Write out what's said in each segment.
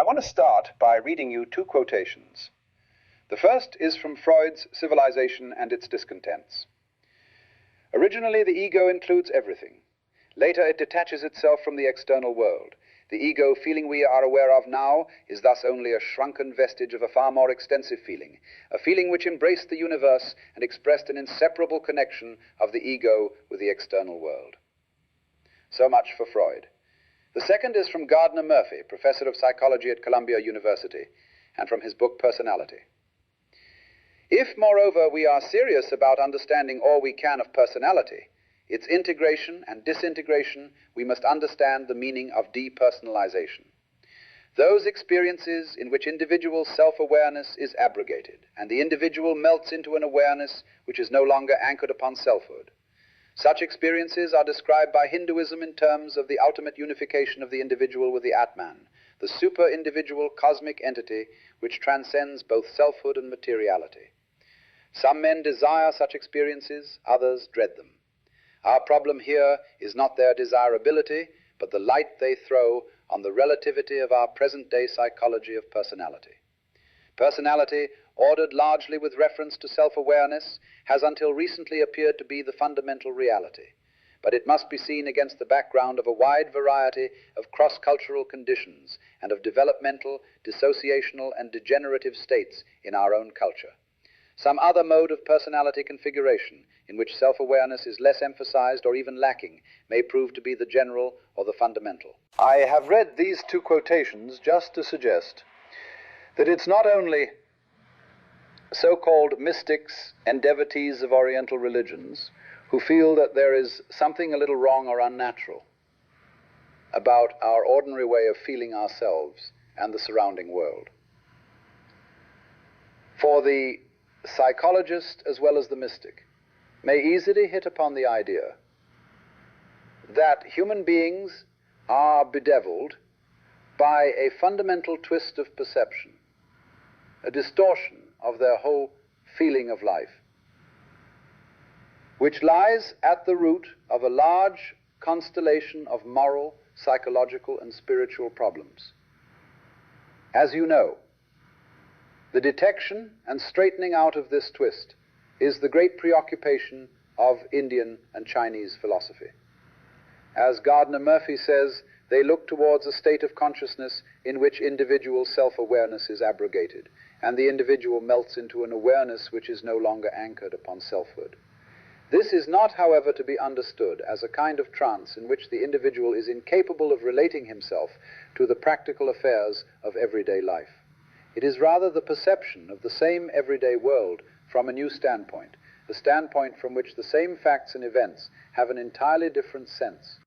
want to start by reading you two quotations. The first is from Freud's Civilization and Its Discontents. Originally, the ego includes everything. Later, it detaches itself from the external world. The ego feeling we are aware of now is thus only a shrunken vestige of a far more extensive feeling, a feeling which embraced the universe and expressed an inseparable connection of the ego with the external world. So much for Freud. The second is from Gardner Murphy, professor of psychology at Columbia University, and from his book Personality. If, moreover, we are serious about understanding all we can of personality, its integration and disintegration, we must understand the meaning of depersonalization. Those experiences in which individual self-awareness is abrogated, and the individual melts into an awareness which is no longer anchored upon selfhood. Such experiences are described by Hinduism in terms of the ultimate unification of the individual with the Atman, the super-individual cosmic entity which transcends both selfhood and materiality. Some men desire such experiences, others dread them. Our problem here is not their desirability, but the light they throw on the relativity of our present-day psychology of personality. Personality, ordered largely with reference to self-awareness, has until recently appeared to be the fundamental reality. But it must be seen against the background of a wide variety of cross-cultural conditions and of developmental, dissociational, and degenerative states in our own culture. Some other mode of personality configuration, in which self-awareness is less emphasized or even lacking, may prove to be the general or the fundamental. I have read these two quotations just to suggest that it's not only so-called mystics and devotees of Oriental religions who feel that there is something a little wrong or unnatural about our ordinary way of feeling ourselves and the surrounding world. For the psychologist as well as the mystic may easily hit upon the idea that human beings are bedeviled by a fundamental twist of perception, a distortion of their whole feeling of life, which lies at the root of a large constellation of moral, psychological, and spiritual problems. As you know, the detection and straightening out of this twist is the great preoccupation of Indian and Chinese philosophy. As Gardner Murphy says, they look towards a state of consciousness in which individual self-awareness is abrogated, and the individual melts into an awareness which is no longer anchored upon selfhood. This is not, however, to be understood as a kind of trance in which the individual is incapable of relating himself to the practical affairs of everyday life. It is rather the perception of the same everyday world from a new standpoint, a standpoint from which the same facts and events have an entirely different sense.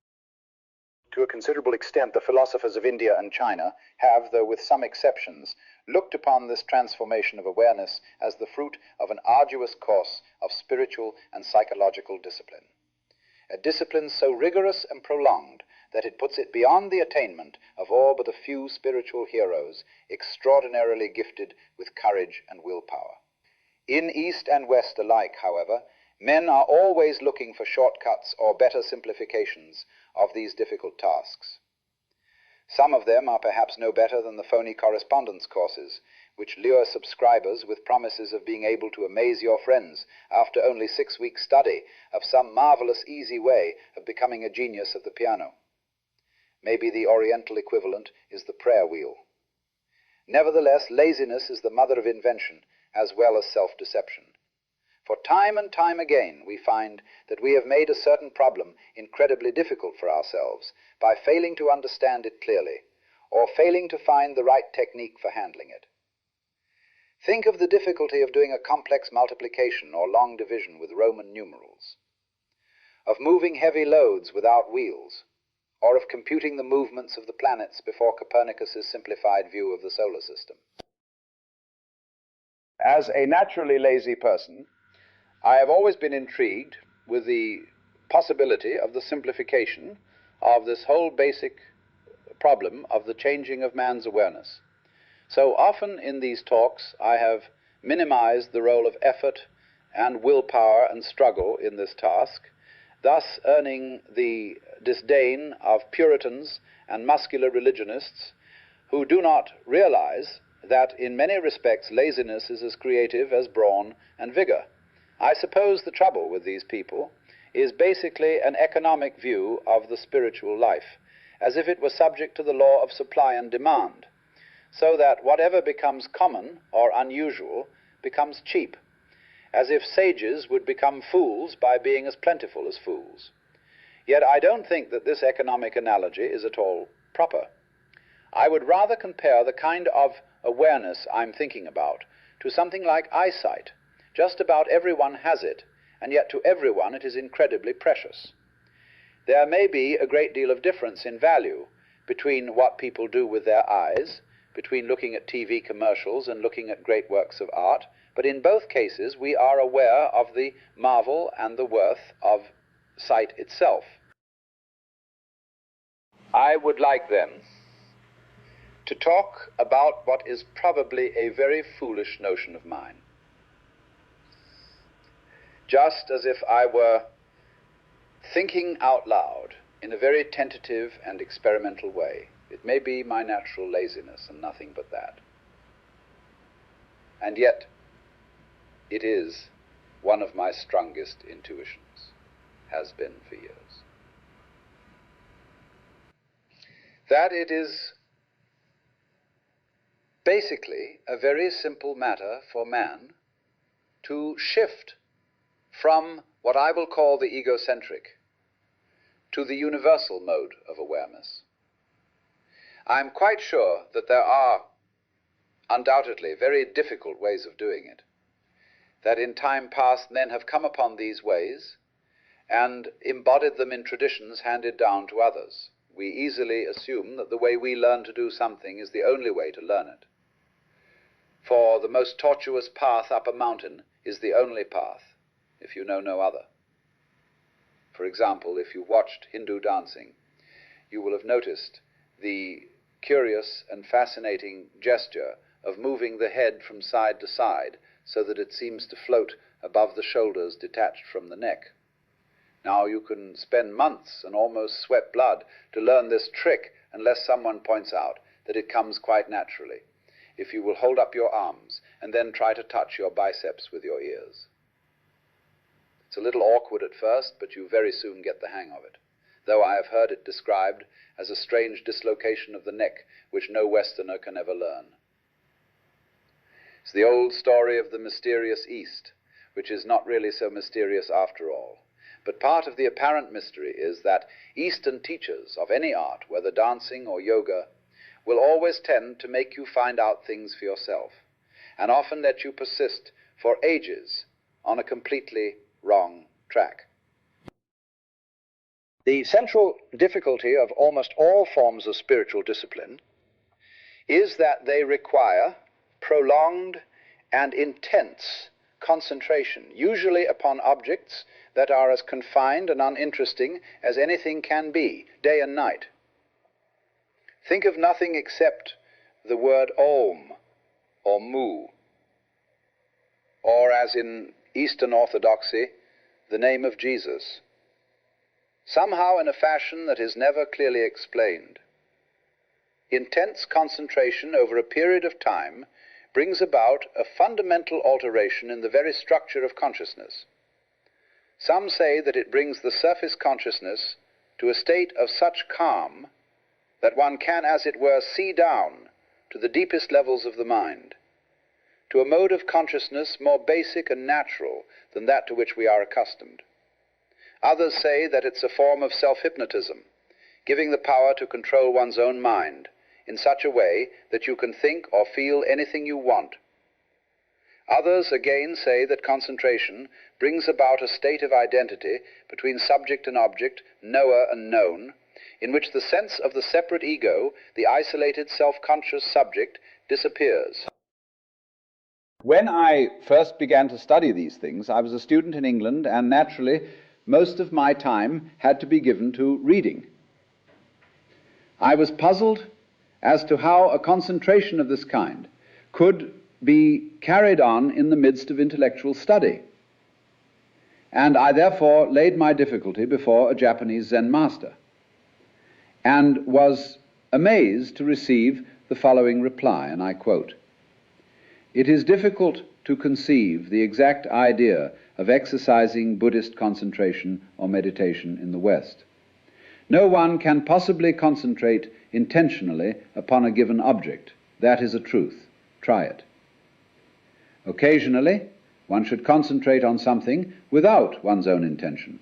To a considerable extent, the philosophers of India and China have, though with some exceptions, looked upon this transformation of awareness as the fruit of an arduous course of spiritual and psychological discipline. A discipline so rigorous and prolonged that it puts it beyond the attainment of all but a few spiritual heroes, extraordinarily gifted with courage and willpower. In East and West alike, however, men are always looking for shortcuts or better simplifications of these difficult tasks. Some of them are perhaps no better than the phony correspondence courses, which lure subscribers with promises of being able to amaze your friends after only 6 weeks' study of some marvelous easy way of becoming a genius of the piano. Maybe the Oriental equivalent is the prayer wheel. Nevertheless, laziness is the mother of invention as well as self-deception. For time and time again we find that we have made a certain problem incredibly difficult for ourselves by failing to understand it clearly, or failing to find the right technique for handling it. Think of the difficulty of doing a complex multiplication or long division with Roman numerals, of moving heavy loads without wheels, or of computing the movements of the planets before Copernicus's simplified view of the solar system. As a naturally lazy person, I have always been intrigued with the possibility of the simplification of this whole basic problem of the changing of man's awareness. So often in these talks I have minimized the role of effort and willpower and struggle in this task, thus earning the disdain of Puritans and muscular religionists who do not realize that in many respects laziness is as creative as brawn and vigor. I suppose the trouble with these people is basically an economic view of the spiritual life, as if it were subject to the law of supply and demand, so that whatever becomes common or unusual becomes cheap, as if sages would become fools by being as plentiful as fools. Yet I don't think that this economic analogy is at all proper. I would rather compare the kind of awareness I'm thinking about to something like eyesight. Just about everyone has it, and yet to everyone it is incredibly precious. There may be a great deal of difference in value between what people do with their eyes, between looking at TV commercials and looking at great works of art, but in both cases we are aware of the marvel and the worth of sight itself. I would like then to talk about what is probably a very foolish notion of mine, just as if I were thinking out loud in a very tentative and experimental way. It may be my natural laziness and nothing but that. And yet, it is one of my strongest intuitions, has been for years. That it is basically a very simple matter for man to shift from what I will call the egocentric to the universal mode of awareness. I'm quite sure that there are undoubtedly very difficult ways of doing it, that in time past men have come upon these ways and embodied them in traditions handed down to others. We easily assume that the way we learn to do something is the only way to learn it. For the most tortuous path up a mountain is the only path, if you know no other. For example, if you watched Hindu dancing, you will have noticed the curious and fascinating gesture of moving the head from side to side so that it seems to float above the shoulders detached from the neck. Now you can spend months and almost sweat blood to learn this trick unless someone points out that it comes quite naturally, if you will hold up your arms and then try to touch your biceps with your ears. It's a little awkward at first, but you very soon get the hang of it, though I have heard it described as a strange dislocation of the neck which no Westerner can ever learn. It's the old story of the mysterious East, which is not really so mysterious after all. But part of the apparent mystery is that Eastern teachers of any art, whether dancing or yoga, will always tend to make you find out things for yourself, and often let you persist for ages on a completely wrong track. The central difficulty of almost all forms of spiritual discipline is that they require prolonged and intense concentration, usually upon objects that are as confined and uninteresting as anything can be, day and night. Think of nothing except the word Om or Mu, or as in Eastern Orthodoxy, the name of Jesus, somehow in a fashion that is never clearly explained. Intense concentration over a period of time brings about a fundamental alteration in the very structure of consciousness. Some say that it brings the surface consciousness to a state of such calm that one can, as it were, see down to the deepest levels of the mind, to a mode of consciousness more basic and natural than that to which we are accustomed. Others say that it's a form of self-hypnotism, giving the power to control one's own mind in such a way that you can think or feel anything you want. Others again say that concentration brings about a state of identity between subject and object, knower and known, in which the sense of the separate ego, the isolated self-conscious subject, disappears. When I first began to study these things, I was a student in England, and naturally most of my time had to be given to reading. I was puzzled as to how a concentration of this kind could be carried on in the midst of intellectual study. And I therefore laid my difficulty before a Japanese Zen master, and was amazed to receive the following reply, and I quote, "It is difficult to conceive the exact idea of exercising Buddhist concentration or meditation in the West. No one can possibly concentrate intentionally upon a given object. That is a truth. Try it. Occasionally, one should concentrate on something without one's own intention.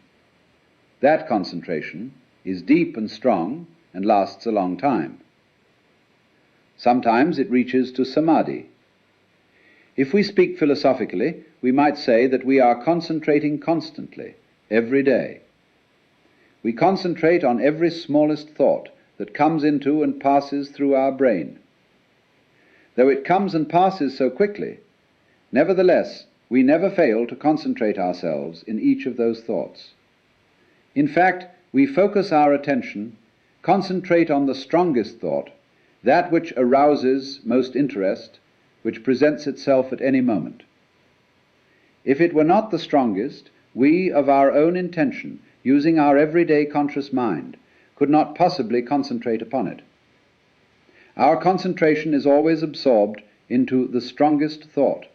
That concentration is deep and strong and lasts a long time. Sometimes it reaches to samadhi. If we speak philosophically, we might say that we are concentrating constantly, every day. We concentrate on every smallest thought that comes into and passes through our brain. Though it comes and passes so quickly, nevertheless, we never fail to concentrate ourselves in each of those thoughts. In fact, we focus our attention, concentrate on the strongest thought, that which arouses most interest, which presents itself at any moment. If it were not the strongest, we, of our own intention, using our everyday conscious mind, could not possibly concentrate upon it. Our concentration is always absorbed into the strongest thought.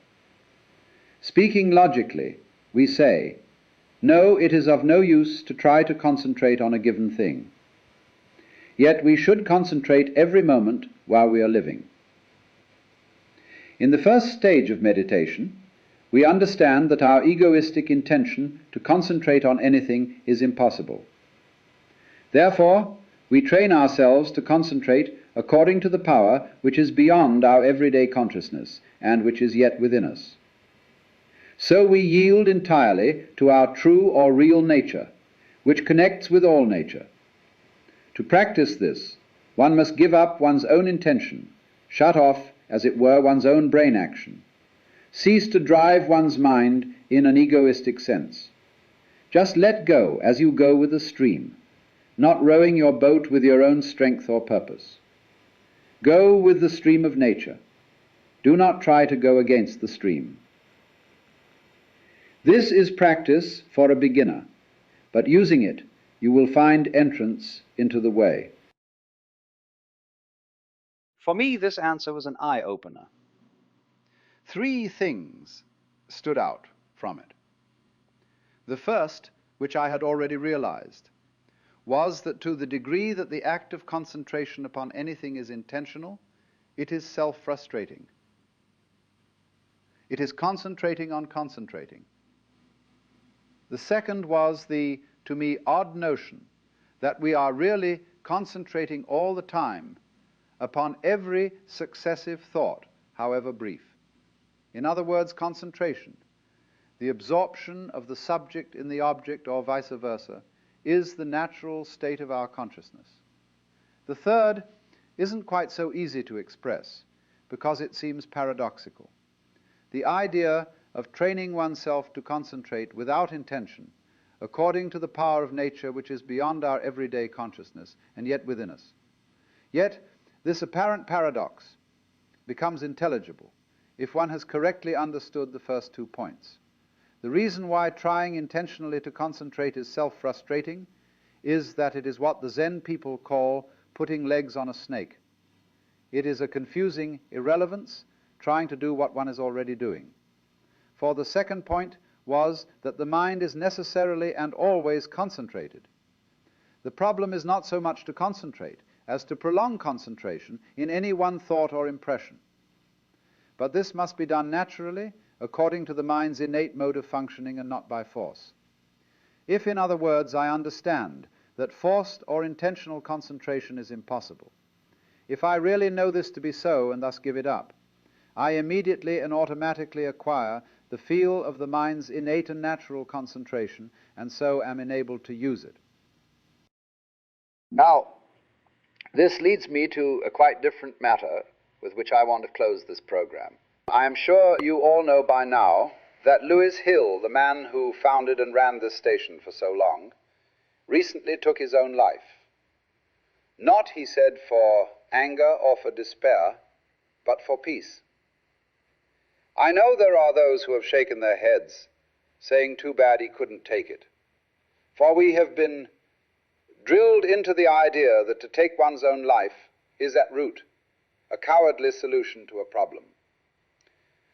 Speaking logically, we say, no, it is of no use to try to concentrate on a given thing. Yet we should concentrate every moment while we are living. In the first stage of meditation, we understand that our egoistic intention to concentrate on anything is impossible. Therefore, we train ourselves to concentrate according to the power which is beyond our everyday consciousness and which is yet within us. So we yield entirely to our true or real nature, which connects with all nature. To practice this, one must give up one's own intention, shut off, as it were, one's own brain action, cease to drive one's mind in an egoistic sense. Just let go as you go with the stream, not rowing your boat with your own strength or purpose. Go with the stream of nature. Do not try to go against the stream. This is practice for a beginner, but using it, you will find entrance into the way. For me, this answer was an eye-opener. 3 things stood out from it. The first, which I had already realized, was that to the degree that the act of concentration upon anything is intentional, it is self-frustrating. It is concentrating on concentrating. The second was the, to me, odd notion that we are really concentrating all the time upon every successive thought, however brief. In other words, concentration, the absorption of the subject in the object or vice versa, is the natural state of our consciousness. The third isn't quite so easy to express because it seems paradoxical. The idea of training oneself to concentrate without intention, according to the power of nature which is beyond our everyday consciousness and yet within us. Yet, this apparent paradox becomes intelligible if one has correctly understood the first 2 points. The reason why trying intentionally to concentrate is self-frustrating is that it is what the Zen people call putting legs on a snake. It is a confusing irrelevance trying to do what one is already doing. For the second point was that the mind is necessarily and always concentrated. The problem is not so much to concentrate as to prolong concentration in any one thought or impression. But this must be done naturally, according to the mind's innate mode of functioning and not by force. If, in other words, I understand that forced or intentional concentration is impossible, if I really know this to be so and thus give it up, I immediately and automatically acquire the feel of the mind's innate and natural concentration, and so am enabled to use it. Now, this leads me to a quite different matter with which I want to close this program. I am sure you all know by now that Lewis Hill, the man who founded and ran this station for so long, recently took his own life. Not, he said, for anger or for despair, but for peace. I know there are those who have shaken their heads, saying too bad he couldn't take it. For we have been drilled into the idea that to take one's own life is at root a cowardly solution to a problem.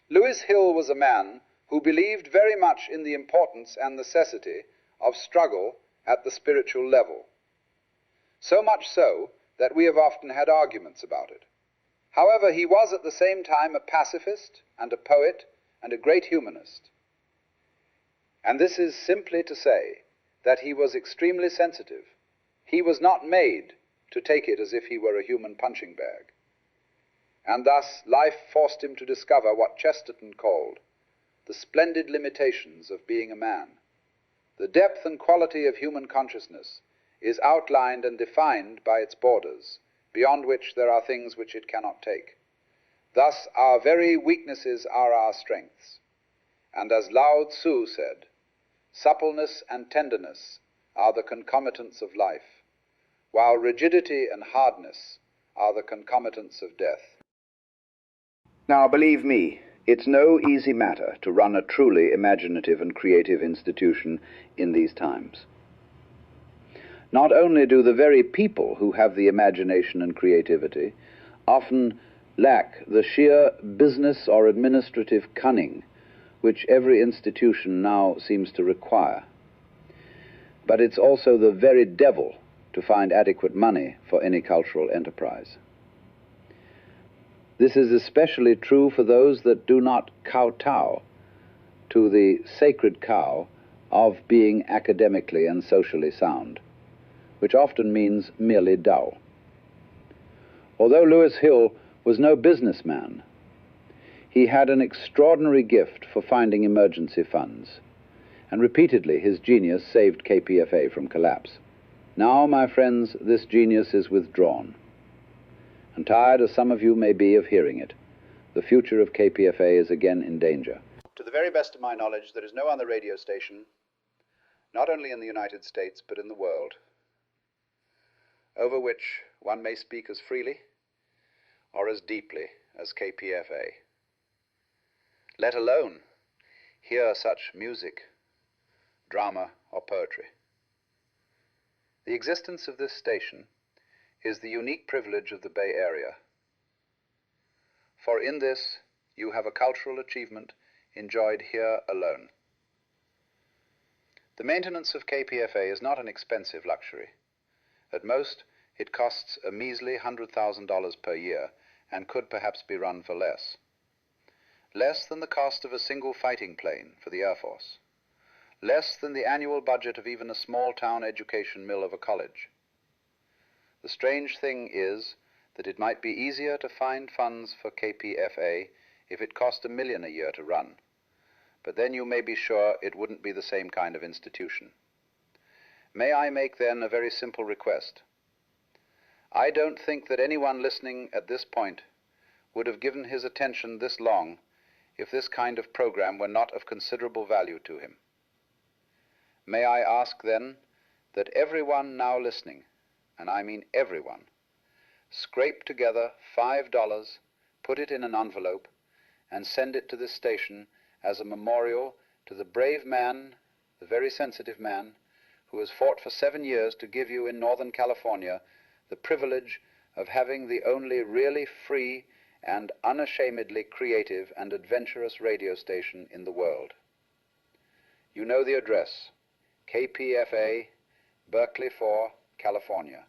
Lewis Hill was a man who believed very much in the importance and necessity of struggle at the spiritual level. So much so that we have often had arguments about it. However, he was at the same time a pacifist and a poet and a great humanist. And this is simply to say that he was extremely sensitive. He was not made to take it as if he were a human punching bag. And thus life forced him to discover what Chesterton called the splendid limitations of being a man. The depth and quality of human consciousness is outlined and defined by its borders, beyond which there are things which it cannot take. Thus our very weaknesses are our strengths. And as Lao Tzu said, suppleness and tenderness are the concomitants of life, while rigidity and hardness are the concomitants of death. Now, believe me, it's no easy matter to run a truly imaginative and creative institution in these times. Not only do the very people who have the imagination and creativity often lack the sheer business or administrative cunning which every institution now seems to require, but it's also the very devil to find adequate money for any cultural enterprise. This is especially true for those that do not kowtow to the sacred cow of being academically and socially sound, which often means merely dull. Although Lewis Hill was no businessman, he had an extraordinary gift for finding emergency funds, and repeatedly his genius saved KPFA from collapse. Now, my friends, this genius is withdrawn, and tired as some of you may be of hearing it, the future of KPFA is again in danger. To the very best of my knowledge, there is no other radio station, not only in the United States, but in the world, over which one may speak as freely or as deeply as KPFA, let alone hear such music, drama, or poetry. The existence of this station is the unique privilege of the Bay Area, for in this you have a cultural achievement enjoyed here alone. The maintenance of KPFA is not an expensive luxury. At most, it costs a measly $100,000 per year and could perhaps be run for less. Less than the cost of a single fighting plane for the Air Force. Less than the annual budget of even a small-town education mill of a college. The strange thing is that it might be easier to find funds for KPFA if it cost $1 million a year to run. But then you may be sure it wouldn't be the same kind of institution. May I make then a very simple request? I don't think that anyone listening at this point would have given his attention this long if this kind of program were not of considerable value to him. May I ask then that everyone now listening, and I mean everyone, scrape together $5, put it in an envelope, and send it to this station as a memorial to the brave man, the very sensitive man, who has fought for 7 years to give you in Northern California the privilege of having the only really free and unashamedly creative and adventurous radio station in the world. You know the address, KPFA, Berkeley 4, California.